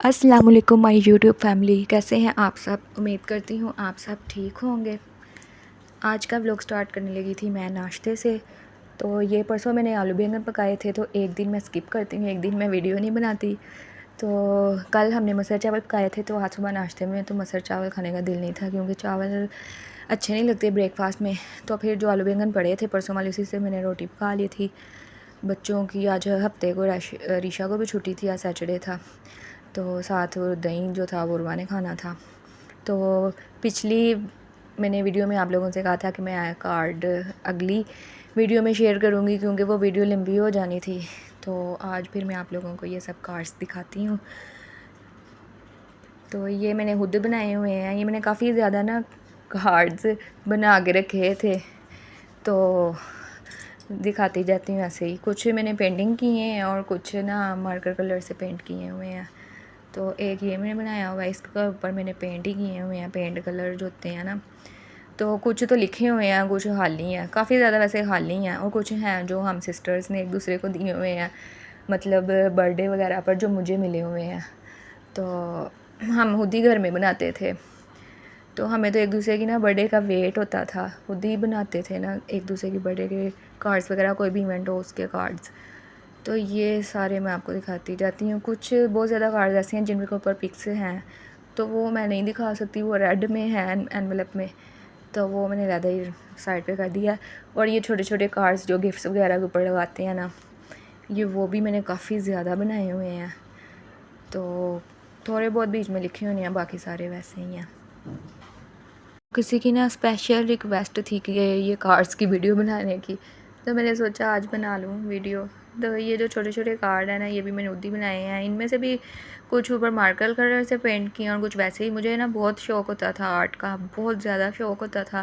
अस्सलाम वालेकुम my YouTube family, कैसे हैं आप सब। उम्मीद करती हूँ आप सब ठीक होंगे। आज का व्लॉग स्टार्ट करने लगी थी मैं नाश्ते से। तो ये परसों मैंने आलू बैंगन पकाए थे, तो एक दिन मैं स्किप करती हूँ, एक दिन मैं वीडियो नहीं बनाती। तो कल हमने मसर चावल पकाए थे, तो आज सुबह नाश्ते में तो मसर चावल खाने का दिल नहीं था, क्योंकि चावल अच्छे नहीं लगते ब्रेकफास्ट में। तो फिर जो आलू बैंगन पड़े थे परसों वाले, उसी से मैंने रोटी पका ली थी। बच्चों की आज हफ्ते को रीशा को भी छुट्टी थी, आज सैटरडे था, तो साथ वो दही जो था वो उर्वा ने खाना था। तो पिछली मैंने वीडियो में आप लोगों से कहा था कि मैं कार्ड अगली वीडियो में शेयर करूँगी, क्योंकि वो वीडियो लंबी हो जानी थी। तो आज फिर मैं आप लोगों को ये सब कार्ड्स दिखाती हूँ। तो ये मैंने खुद बनाए हुए हैं, ये मैंने काफ़ी ज़्यादा ना कार्ड्स बना के रखे थे, तो दिखाती जाती हूँ ऐसे ही। कुछ मैंने पेंटिंग किए हैं और कुछ ना मार्कर कलर से पेंट किए हुए हैं। तो एक ये मैंने बनाया हुआ है, इसके ऊपर मैंने पेंट ही किए हुए हैं, पेंट कलर जो होते हैं ना। तो कुछ तो लिखे हुए हैं, कुछ खाली हैं, काफ़ी ज़्यादा वैसे खाली हैं, और कुछ हैं जो हम सिस्टर्स ने एक दूसरे को दिए हुए हैं, मतलब बर्थडे वगैरह पर जो मुझे मिले हुए हैं। तो हम खुद ही घर में बनाते थे, तो हमें तो एक दूसरे की ना बर्थडे का वेट होता था, खुद ही बनाते थे ना एक दूसरे की बर्थडे के कार्ड्स वगैरह, कोई भी इवेंट हो उसके कार्ड्स। तो ये सारे मैं आपको दिखाती जाती हूँ। कुछ बहुत ज़्यादा कार्ड्स ऐसे हैं जिनके ऊपर पिक्स हैं, तो वो मैं नहीं दिखा सकती, वो रेड में है एनवेलप में, तो वो मैंने ज़्यादा ही साइड पे कर दिया। और ये छोटे छोटे कार्ड्स जो गिफ्ट्स वगैरह के ऊपर लगाते हैं ना, ये वो भी मैंने काफ़ी ज़्यादा बनाए हुए हैं। तो थोड़े बहुत बीच में लिखे हुए हैं, बाकी सारे वैसे ही हैं। किसी की ना स्पेशल रिक्वेस्ट थी कि ये कार्ड्स की वीडियो बनाने की, तो मैंने सोचा आज बना लूँ वीडियो। तो ये जो छोटे छोटे कार्ड हैं ना, ये भी मैंने खुद ही बनाए हैं। इनमें से भी कुछ ऊपर मार्कर कलर से पेंट किए और कुछ वैसे ही। मुझे ना बहुत शौक़ होता था आर्ट का, बहुत ज़्यादा शौक़ होता था,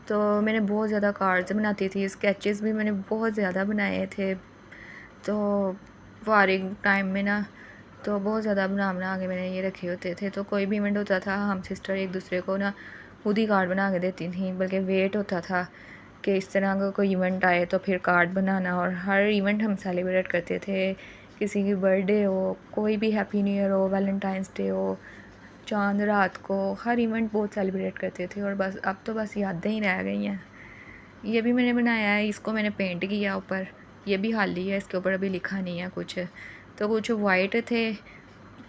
तो मैंने बहुत ज़्यादा कार्ड्स बनाती थी। स्केचेस भी मैंने बहुत ज़्यादा बनाए थे। तो फारिग टाइम में ना तो बहुत ज़्यादा बना बना के मैंने ये रखे होते थे। तो कोई भी इवेंट होता था, हम सिस्टर एक दूसरे को ना खुद ही कार्ड बना के देती थी, बल्कि वेट होता था कि इस तरह का कोई इवेंट आए तो फिर कार्ड बनाना। और हर इवेंट हम सेलिब्रेट करते थे, किसी की बर्थडे हो, कोई भी हैप्पी न्यू ईयर हो, वैलेंटाइंस डे हो, चांद रात को, हर इवेंट बहुत सेलिब्रेट करते थे। और बस अब तो बस यादें ही रह गई हैं। ये भी मैंने बनाया है, इसको मैंने पेंट किया ऊपर, ये भी खाली है, इसके ऊपर अभी लिखा नहीं है कुछ। तो कुछ वाइट थे,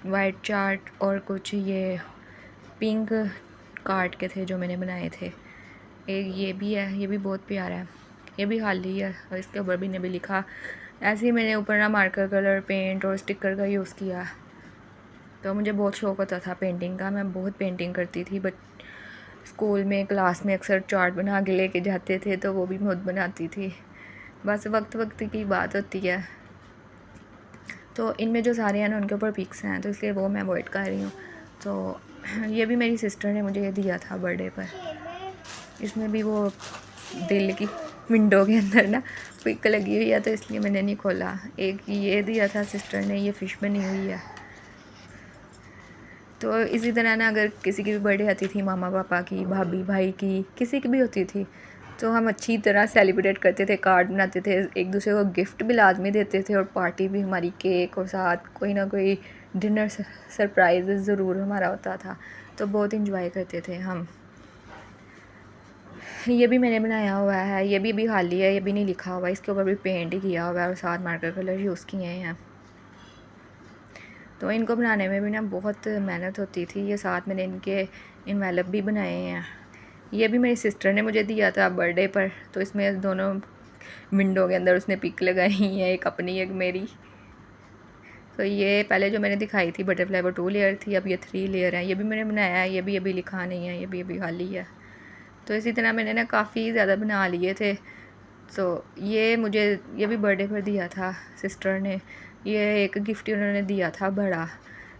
वाइट चार्ट, और कुछ ये पिंक कार्ड के थे जो मैंने बनाए थे। एक ये भी है, ये भी बहुत प्यारा है, ये भी खाली है, और इसके ऊपर भी ने भी लिखा। ऐसे ही मैंने ऊपर ना मार्कर कलर, पेंट और स्टिकर का यूज़ किया। तो मुझे बहुत शौक़ होता था पेंटिंग का, मैं बहुत पेंटिंग करती थी। बट स्कूल में क्लास में अक्सर चार्ट बना के लेके जाते थे, तो वो भी मैं खुद बनाती थी। बस वक्त वक्त की बात होती है। तो इनमें जो सारे हैं ना उनके ऊपर पिक्स हैं, तो इसलिए वो मैं अवॉइड कर रही हूँ। तो ये भी मेरी सिस्टर ने मुझे ये दिया था बर्थडे पर। इसमें भी वो दिल की विंडो के अंदर ना पिक लगी हुई है, तो इसलिए मैंने नहीं खोला। एक ये दिया था सिस्टर ने, ये फ़िश बनी हुई है। तो इसी तरह ना अगर किसी की भी बर्थडे आती थी, मामा पापा की, भाभी भाई की, किसी की भी होती थी, तो हम अच्छी तरह सेलिब्रेट करते थे, कार्ड बनाते थे, एक दूसरे को गिफ्ट भी लाजमी देते थे, और पार्टी भी हमारी, केक और साथ कोई ना कोई डिनर सरप्राइज ज़रूर हमारा होता था। तो बहुत इंजॉय करते थे हम। ये भी मैंने बनाया हुआ है, ये भी खाली है, ये भी नहीं लिखा हुआ, इसके ऊपर भी पेंट ही किया हुआ है और साथ मार्कर कलर यूज़ किए हैं। तो इनको बनाने में भी ना बहुत मेहनत होती थी। ये साथ मैंने इनके इन्वेलप भी बनाए हैं। ये भी मेरी सिस्टर ने मुझे दिया था बर्थडे पर, तो इसमें दोनों विंडो के अंदर उसने पिक लगाई है, एक अपनी एक मेरी। तो ये पहले जो मैंने दिखाई थी बटरफ्लाई, वो 2 लेयर थी, अब ये 3 लेयर है। ये भी मैंने बनाया है, ये भी अभी लिखा नहीं है, ये भी अभी खाली है। तो इसी तरह मैंने ना काफ़ी ज़्यादा बना लिए थे। तो ये मुझे ये भी बर्थडे पर दिया था सिस्टर ने। ये एक गिफ्ट उन्होंने दिया था बड़ा,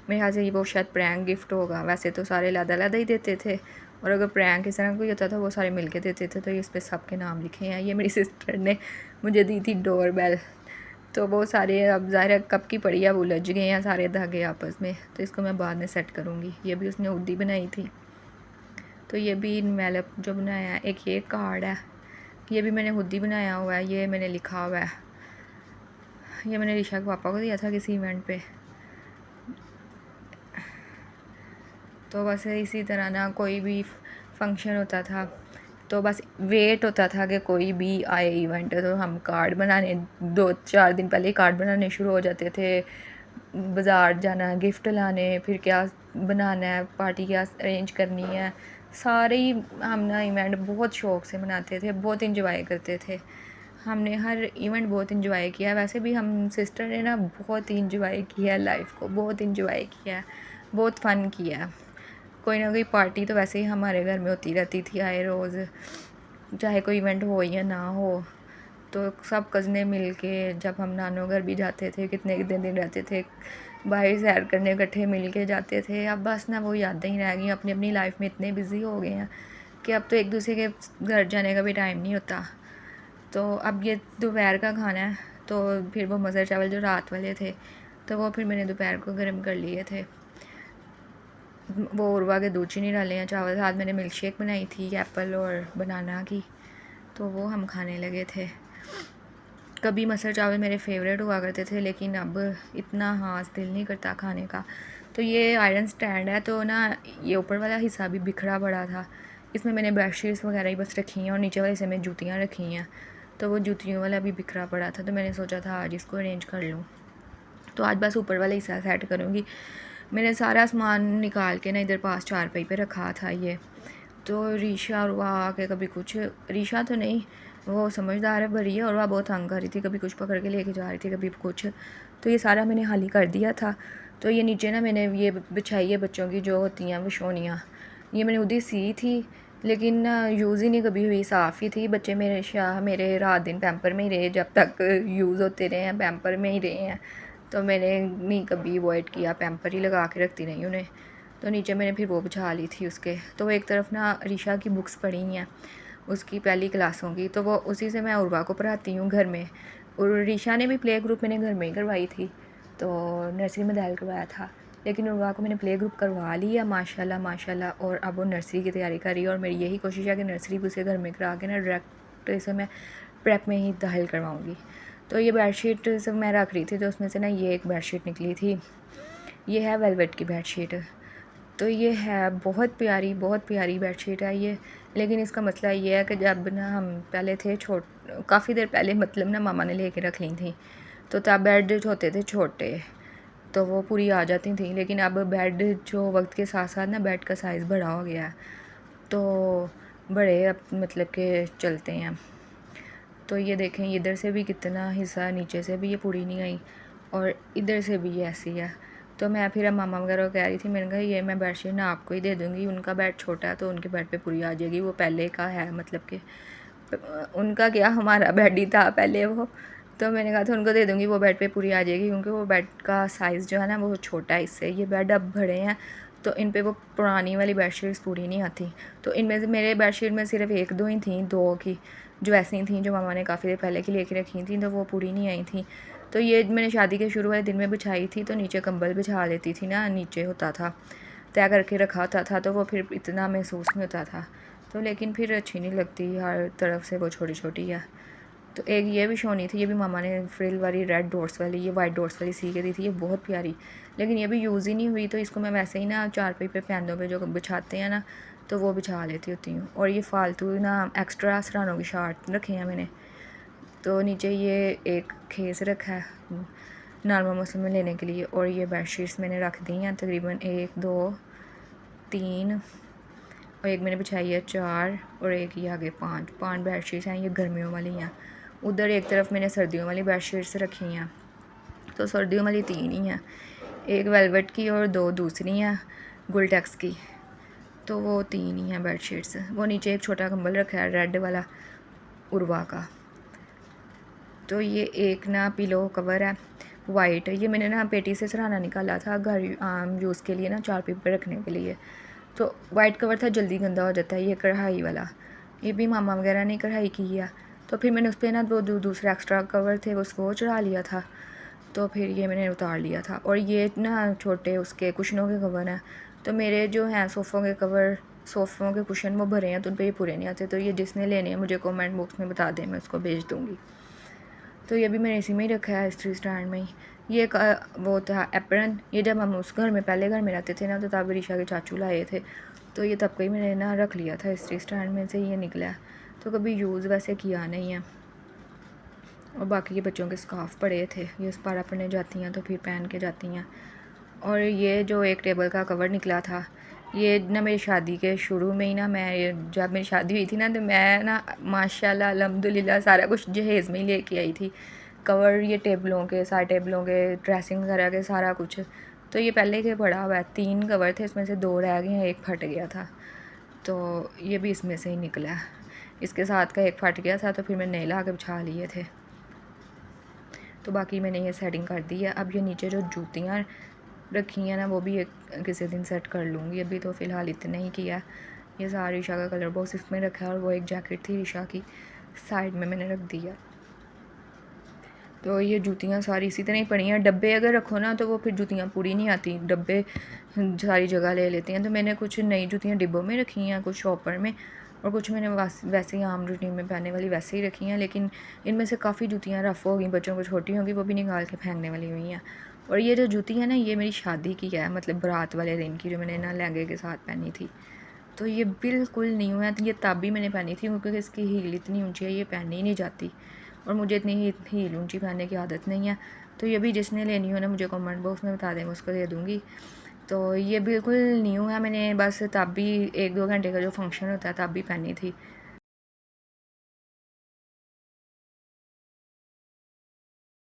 मेरे ख्याल से वो शायद प्रैंक गिफ्ट होगा। वैसे तो सारे अलग-अलग ही देते थे, और अगर प्रैंक इस तरह कोई होता था वो सारे मिलके देते थे। तो इस पे सबके नाम लिखे हैं। ये मेरी सिस्टर ने मुझे दी थी डोर बेल। तो वो सारे अब ज़ाहिर कब की पड़ी है, वो उलझ गए हैं सारे धागे आपस में, तो इसको मैं बाद में सेट करूँगी। ये भी उसने खुद ही बनाई थी। तो ये भी मैंने जो बनाया है। एक ये कार्ड है, ये भी मैंने खुद ही बनाया हुआ है, ये मैंने लिखा हुआ है। ये मैंने ऋषा के पापा को दिया था किसी इवेंट पे। तो बस इसी तरह ना कोई भी फंक्शन होता था तो बस वेट होता था कि कोई भी आए इवेंट, तो हम कार्ड बनाने 2-4 दिन पहले ही कार्ड बनाने शुरू हो जाते थे। बाज़ार जाना, गिफ्ट लाने, फिर क्या बनाना है, पार्टी क्या अरेंज करनी है, सारे ही हम ना इवेंट बहुत शौक़ से मनाते थे, बहुत इंजॉय करते थे। हमने हर इवेंट बहुत इंजॉय किया। वैसे भी हम सिस्टर ने ना बहुत इंजॉय किया है लाइफ को, बहुत इंजॉय किया है, बहुत फ़न किया है। कोई ना कोई पार्टी तो वैसे ही हमारे घर में होती रहती थी आए रोज़, चाहे कोई इवेंट हो या ना हो। तो सब कज़नें मिल के जब हम नानों घर भी जाते थे, कितने कितने दिन रहते थे, बाहर सैर करने इकट्ठे मिल के जाते थे। अब बस ना वो यादें ही रह गई, अपनी अपनी लाइफ में इतने बिज़ी हो गए हैं कि अब तो एक दूसरे के घर जाने का भी टाइम नहीं होता। तो अब ये दोपहर का खाना है, तो फिर वो मज़र चावल जो रात वाले थे तो वो फिर मैंने दोपहर को गर्म कर लिए थे। वो उर्वा के दूध चीनी डाले हैं चावल, साथ मैंने मिल्क शेक बनाई थी एप्पल और बनाना की, तो वो हम खाने लगे थे। कभी मटर चावल मेरे फेवरेट हुआ करते थे, लेकिन अब इतना ख़ास दिल नहीं करता खाने का। तो ये आयरन स्टैंड है, तो ना ये ऊपर वाला हिस्सा भी बिखरा पड़ा था, इसमें मैंने बेडशीट्स वगैरह ही बस रखी हैं और नीचे वाले हिस्से में जूतियाँ रखी हैं। तो वो जूतियों वाला भी बिखरा पड़ा था, तो मैंने सोचा था आज इसको अरेंज कर लूँ। तो आज बस ऊपर वाला हिस्सा सेट करूँगी। मैंने सारा सामान निकाल के ना इधर पास चारपाई पे रखा था ये। तो रीशा और वह आके कभी कुछ, रीशा तो नहीं, वो समझदार है बड़ी है, और वह बहुत तंग कर रही थी, कभी कुछ पकड़ के लेके जा रही थी, कभी कुछ। तो ये सारा मैंने हाल ही कर दिया था। तो ये नीचे ना मैंने ये बिछाई है बच्चों की जो होती हैं विशोनियाँ, ये मैंने उदी सी थी, लेकिन यूज़ ही नहीं कभी हुई, साफ़ ही थी। बच्चे मेरे रात दिन पैम्पर में ही रहे, जब तक यूज़ होते रहे हैं पैम्पर में ही रहे हैं। तो मैंने नहीं कभी अवॉइड किया, पैम्पर ही लगा के रखती रही उन्हें। तो नीचे मैंने फिर वो बिछा ली थी उसके। तो एक तरफ ना रीशा की बुक्स पढ़ी हैं उसकी पहली क्लासों की, तो वो उसी से मैं उर्वा को पढ़ाती हूँ घर में। और रीशा ने भी प्ले ग्रुप मैंने घर में ही करवाई थी, तो नर्सरी में दाखिल करवाया था, लेकिन उर्वा को मैंने प्ले ग्रुप करवा लिया माशाल्लाह माशाल्लाह। और अब वो नर्सरी की तैयारी कर रही है, और मेरी यही कोशिश है कि नर्सरी भी उसे घर में करा के ना डायरेक्ट इसे मैं प्रेप में ही दाखिल करवाऊँगी। तो ये बेडशीट सब मैं रख रही थी, तो उसमें से ना ये एक बेडशीट निकली थी, ये है वेलवेट की बेडशीट। तो ये है बहुत प्यारी बेडशीट है ये। लेकिन इसका मसला ये है कि जब ना हम पहले थे काफ़ी देर पहले, मतलब ना मामा ने लेके रख ली थी, तो तब बेड होते थे छोटे, तो वो पूरी आ जाती थी। लेकिन अब बेड जो वक्त के साथ साथ ना बेड का साइज़ बड़ा हो गया है, तो बड़े अब मतलब के चलते हैं। तो ये देखें, इधर से भी कितना हिस्सा, नीचे से भी ये पूरी नहीं आई, और इधर से भी ये ऐसी है। तो मैं फिर मामा वगैरह को कह रही थी, मैंने कहा ये मैं बेडशीट ना आपको ही दे दूँगी, उनका बेड छोटा है तो उनके बेड पे पूरी आ जाएगी, वो पहले का है, मतलब कि उनका क्या, हमारा बेड ही था पहले वो। तो मैंने कहा था उनको दे दूँगी, वो बेड पे पूरी आ जाएगी, क्योंकि वो बेड का साइज़ जो है ना वो छोटा है इससे। ये बेड अब बड़े हैं, तो इन पे वो पुरानी वाली बेडशीट्स पूरी नहीं आती। तो इनमें से मेरे बेडशीट में सिर्फ 1-2 ही थी, 2 की जो ऐसी थी जो मामा ने काफ़ी देर पहले की लेके रखी थी, तो वो पूरी नहीं आई थी। तो ये मैंने शादी के शुरू वाले दिन में बिछाई थी, तो नीचे कंबल बिछा लेती थी ना, नीचे होता था तय करके रखा होता था, तो वो फिर इतना महसूस नहीं होता था। तो लेकिन फिर अच्छी नहीं लगती, हर तरफ से वो छोटी छोटी है। तो एक ये भी शोनी थी, ये भी मामा ने फ्रिल वाली रेड डॉट्स वाली, ये वाइट डॉट्स वाली सी के दी थी, ये बहुत प्यारी, लेकिन ये भी यूज़ ही नहीं हुई। तो इसको मैं वैसे ही ना चारपाई पे पैंदों पे जो बिछाते हैं ना, तो वो बिछा लेती होती हूँ। और ये फालतू ना एक्स्ट्रा सरानों की शार्ट रखे हैं मैंने। तो नीचे ये एक खेस रखा है नॉर्मल मौसम में लेने के लिए, और ये बेडशीट्स मैंने रख दी हैं तकरीबन 1 2 3, और एक मैंने बिछाई है 4, और एक ये आगे 5 बेडशीट्स हैं, ये गर्मियों वाली हैं। उधर एक तरफ मैंने सर्दियों वाली बेडशीट्स रखी हैं, तो सर्दियों वाली 3 ही हैं, एक वेलवेट की और 2 दूसरी हैं गुलटेक्स की, तो वो 3 ही हैं बेडशीट्स। वो नीचे एक छोटा कंबल रखा है रेड वाला उर्वा का। तो ये एक ना पिलो कवर है वाइट, ये मैंने ना पेटी से सराहना निकाला था घर यूज़ के लिए ना, चारपाई पे रखने के लिए। तो वाइट कवर था, जल्दी गंदा हो जाता है। ये कढ़ाई वाला, ये भी मामा वगैरह ने कढ़ाई की है, तो फिर मैंने उस पर ना वो दूसरा एक्स्ट्रा कवर थे वो चढ़ा लिया था, तो फिर ये मैंने उतार लिया था। और ये ना छोटे उसके कुशनों के कवर हैं, तो मेरे जो हैं सोफ़ों के कवर, सोफ़ों के कुशन वो भरे हैं, तो उन पर ये पूरे नहीं आते। तो ये जिसने लेने हैं मुझे कमेंट बॉक्स में बता दें, मैं उसको भेज दूँगी। तो ये भी मैंने इसी में ही रखा है, इस्त्री स्टैंड में ही। ये एक वो था एप्रन। ये जब हम उस घर में पहले घर में रहते थे ना, तो तब ऋषा के चाचू लाए थे, तो ये तब कहीं मैंने ना रख लिया था, इस्त्री स्टैंड में से ये निकला है, तो कभी यूज़ वैसे किया नहीं है। और बाकी ये बच्चों के स्कार्फ पड़े थे, ये पारा पढ़ने जाती हैं तो फिर पहन के जाती हैं। और ये जो एक टेबल का कवर निकला था, ये ना मेरी शादी के शुरू में ही ना, मैं जब मेरी शादी हुई थी ना, तो मैं ना माशाल्लाह अल्हम्दुलिल्लाह सारा कुछ जहेज़ में ही लेके आई थी, कवर ये टेबलों के, सारे टेबलों के, ड्रेसिंग वगैरह के, सारा कुछ। तो ये पहले के पड़ा हुआ है, 3 कवर थे, इसमें से 2 रह गए हैं, एक फट गया था, तो ये भी इसमें से ही निकला है। इसके साथ का एक फट गया था, तो फिर मैंने नए ला के बिछा लिए थे। तो बाकी मैंने ये सेटिंग कर दी है। अब ये नीचे जो जूतियाँ रखी हैं ना, वो भी एक किसी दिन सेट कर लूँगी, अभी तो फ़िलहाल इतना ही किया। ये सारा ऋषा का कलर बॉक्स इसमें रखा है, और वो एक जैकेट थी ऋषा की, साइड में मैंने रख दिया। तो ये जूतियाँ सारी इसी तरह ही पड़ी हैं। डब्बे अगर रखो ना, तो वो फिर जूतियाँ पूरी नहीं आती, डब्बे सारी जगह ले लेती हैं। तो मैंने कुछ नई जूतियाँ डिब्बों में रखी हैं, कुछ शॉपर में, और कुछ मैंने वैसे ही आम रूटीन में पहनने वाली वैसे ही रखी हैं। लेकिन इनमें से काफ़ी जूतियाँ रफ़ हो गई, बच्चों को छोटी होंगी, वो भी निकाल के फेंकने वाली हुई हैं। और ये जो जूती है ना, ये मेरी शादी की है, मतलब बारात वाले दिन की, जो मैंने ना लहंगे के साथ पहनी थी। तो ये बिल्कुल न्यू है, तो ये तब भी मैंने पहनी थी, क्योंकि इसकी हील इतनी ऊंची है, ये पहनी ही नहीं जाती, और मुझे इतनी हील ऊंची पहनने की आदत नहीं है। तो ये भी जिसने लेनी हो ना, मुझे कमेंट बॉक्स में बता दें, मैं उसको दे दूँगी। तो ये बिल्कुल न्यू है, मैंने बस तब भी 1-2 घंटे का जो फंक्शन होता है तब भी पहनी थी।